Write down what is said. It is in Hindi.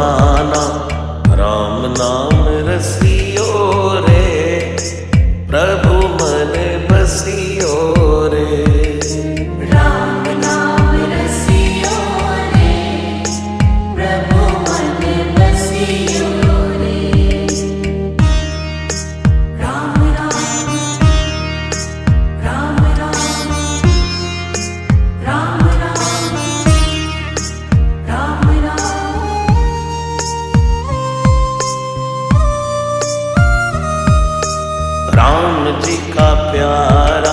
जमाना, राम नाम रसियो रे, प्रभु मन बसियो रे। राम नाम रसियो रे, प्रभु मन बसियो रे। राम राम राम राम राम राम राम राम। राम जी का प्यारा